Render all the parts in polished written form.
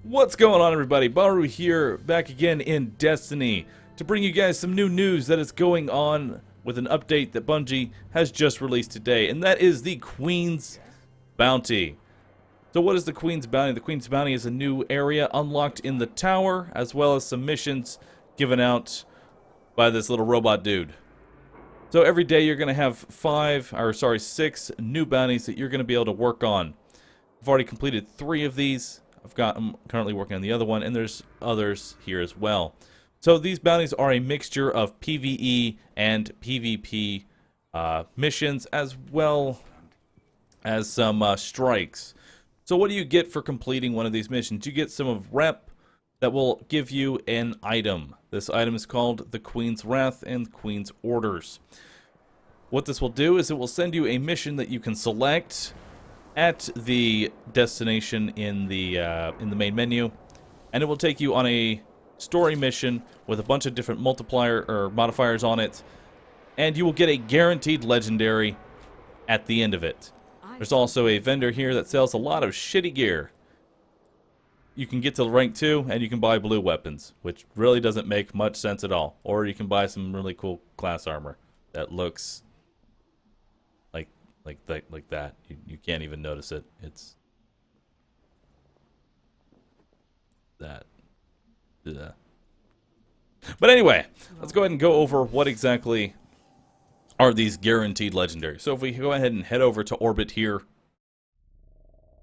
What's going on, everybody? Bahroo here, back again in Destiny to bring you guys some new news that is going on with an update that Bungie has just released today, and that is the Queen's Bounty. So what is the Queen's Bounty? The Queen's Bounty is a new area unlocked in the tower, as well as some missions given out by this little robot dude. So every day you're going to have 6 new bounties that you're going to be able to work on. I've already completed 3 of these. I'm currently working on the other one, and there's others here as well. So these bounties are a mixture of PvE and PvP missions, as well as some strikes. So what do you get for completing one of these missions? You get some of rep that will give you an item. This item is called the Queen's Wrath and Queen's Orders. What this will do is it will send you a mission that you can select at the destination in the main menu, and it will take you on a story mission with a bunch of different modifiers on it, and you will get a guaranteed legendary at the end of it. There's also a vendor here that sells a lot of shitty gear. You can get to rank 2 and you can buy blue weapons, which really doesn't make much sense at all. Or you can buy some really cool class armor that looks like that. You can't even notice it. It's that. Ugh. But anyway, let's go ahead and go over what exactly are these guaranteed legendaries. So if we go ahead and head over to orbit here,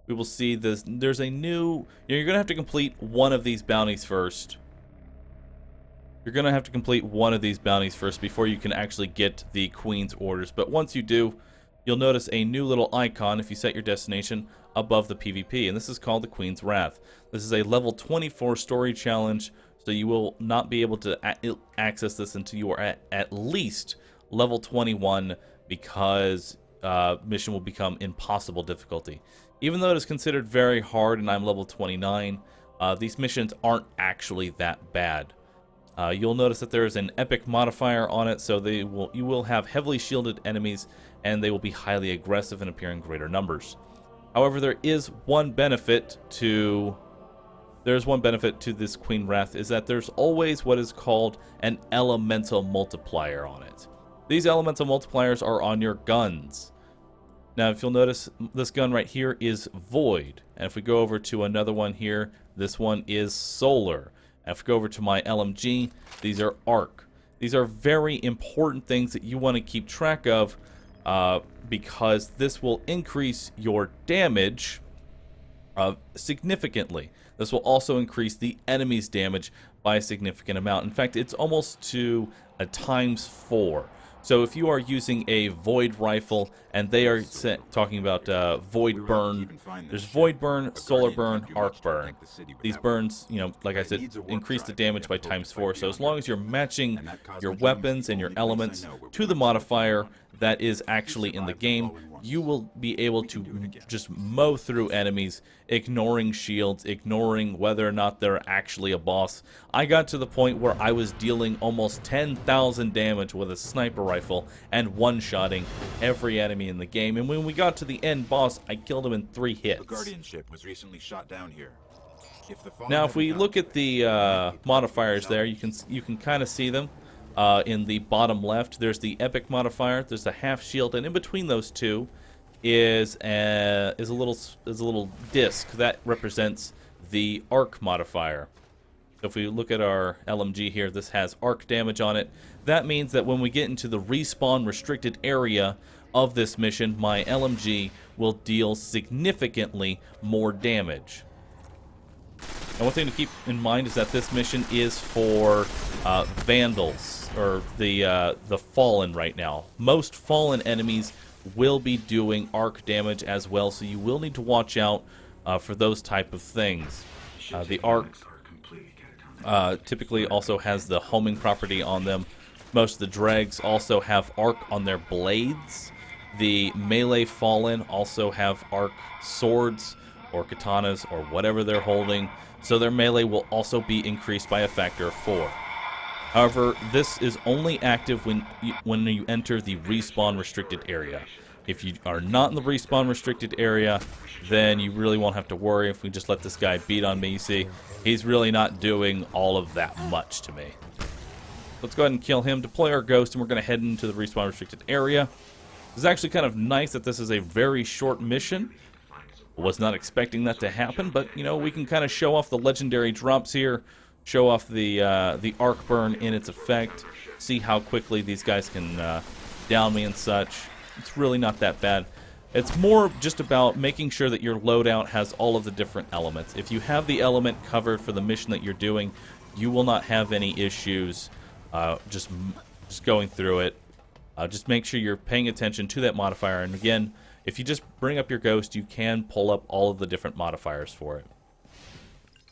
we will see this. There's a new. You're going to have to complete one of these bounties first. You're going to have to complete one of these bounties first before you can actually get the Queen's Orders. But once you do, you'll notice a new little icon if you set your destination above the PvP, and this is called the Queen's Wrath. This is a level 24 story challenge, so you will not be able to access this until you are at least level 21, because mission will become impossible difficulty. Even though it is considered very hard and I'm level 29, these missions aren't actually that bad. You'll notice that there is an epic modifier on it, so you will have heavily shielded enemies, and they will be highly aggressive and appear in greater numbers. However, there is one benefit to this Queen Wrath, is that there's always what is called an elemental multiplier on it. These elemental multipliers are on your guns. Now, if you'll notice, this gun right here is Void, and if we go over to another one here, this one is Solar. If we go over to my LMG, these are Arc. These are very important things that you want to keep track of, because this will increase your damage significantly. This will also increase the enemy's damage by a significant amount. In fact, it's almost to a ×4. So if you are using a Void rifle, and they are talking about Void Burn, there's Void Burn, Solar Burn, Arc Burn. These burns, like I said, increase the damage by ×4. So as long as you're matching your weapons and your elements to the modifier that is actually in the game, you will be able to just mow through enemies, ignoring shields, ignoring whether or not they're actually a boss. I got to the point where I was dealing almost 10,000 damage with a sniper rifle and one-shotting every enemy in the game. And when we got to the end boss, I killed him in 3 hits. The Guardian ship was recently shot down here. Now, if we look at the modifiers there, you can kind of see them. In the bottom left, there's the epic modifier. There's the half shield, and in between those two is a little disc that represents the arc modifier. So if we look at our LMG here, this has arc damage on it. That means that when we get into the respawn restricted area of this mission, my LMG will deal significantly more damage. And one thing to keep in mind is that this mission is for Vandals, or the Fallen right now. Most Fallen enemies will be doing arc damage as well, so you will need to watch out for those type of things. The arc typically also has the homing property on them. Most of the dregs also have arc on their blades. The melee Fallen also have arc swords or katanas or whatever they're holding, so their melee will also be increased by a factor of 4. However, this is only active when you enter the respawn restricted area. If you are not in the respawn restricted area, then you really won't have to worry if we just let this guy beat on me. You see, he's really not doing all of that much to me. Let's go ahead and kill him, deploy our ghost, and we're going to head into the respawn restricted area. It's actually kind of nice that this is a very short mission. I was not expecting that to happen, but, you know, we can kind of show off the legendary drops here, show off the arc burn in its effect, see how quickly these guys can down me and such. It's really not that bad. It's more just about making sure that your loadout has all of the different elements. If you have the element covered for the mission that you're doing, you will not have any issues just going through it. Just make sure you're paying attention to that modifier. And again, if you just bring up your ghost, you can pull up all of the different modifiers for it.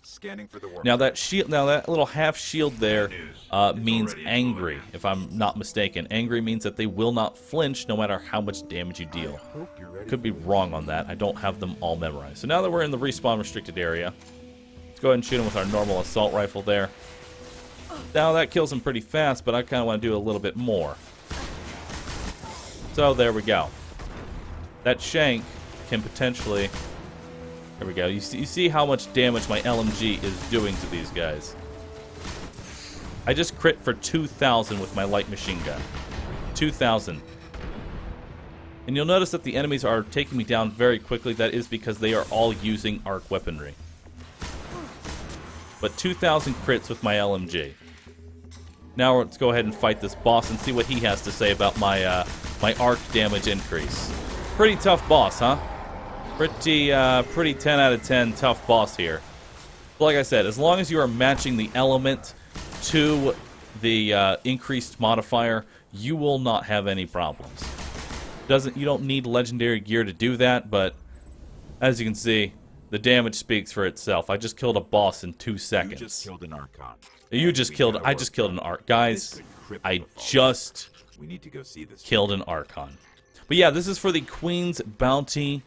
Scanning for the worm. Now that shield, that little half shield there means angry, if I'm not mistaken. Angry means that they will not flinch no matter how much damage you deal. Could be wrong on that. I don't have them all memorized. So now that we're in the respawn restricted area, let's go ahead and shoot him with our normal assault rifle there. Now that kills him pretty fast, but I kind of want to do a little bit more. So there we go. That shank can potentially... There we go. You see how much damage my LMG is doing to these guys. I just crit for 2,000 with my light machine gun. 2,000. And you'll notice that the enemies are taking me down very quickly. That is because they are all using arc weaponry. But 2,000 crits with my LMG. Now let's go ahead and fight this boss and see what he has to say about my my arc damage increase. Pretty tough boss, huh? Pretty 10 out of 10 tough boss here. But like I said, as long as you are matching the element to the increased modifier, you will not have any problems. You don't need legendary gear to do that, but as you can see, the damage speaks for itself. I just killed a boss in 2 seconds. You just killed an Archon. I just killed an Arc. Guys, I just We need to go see this. killed an Archon. But yeah, this is for the Queen's Bounty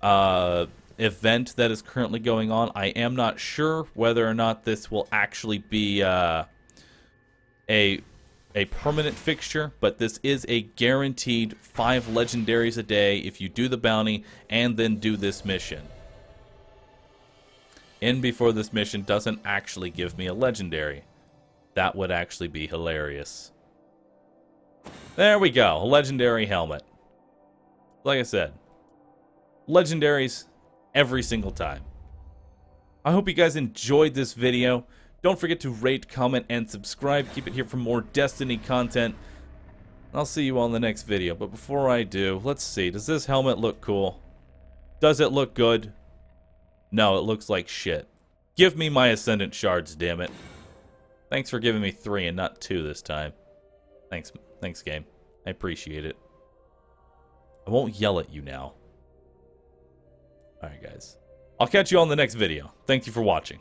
event that is currently going on. I am not sure whether or not this will actually be a permanent fixture, but this is a guaranteed 5 legendaries a day if you do the bounty and then do this mission. In before this mission doesn't actually give me a legendary. That would actually be hilarious. There we go, a legendary helmet. Like I said, legendaries every single time. I hope you guys enjoyed this video. Don't forget to rate, comment, and subscribe. Keep it here for more Destiny content. I'll see you on the next video. But before I do, let's see. Does this helmet look cool? Does it look good? No, it looks like shit. Give me my Ascendant shards, damn it. Thanks for giving me 3 and not 2 this time. Thanks, game. I appreciate it. I won't yell at you now. Alright, guys. I'll catch you on the next video. Thank you for watching.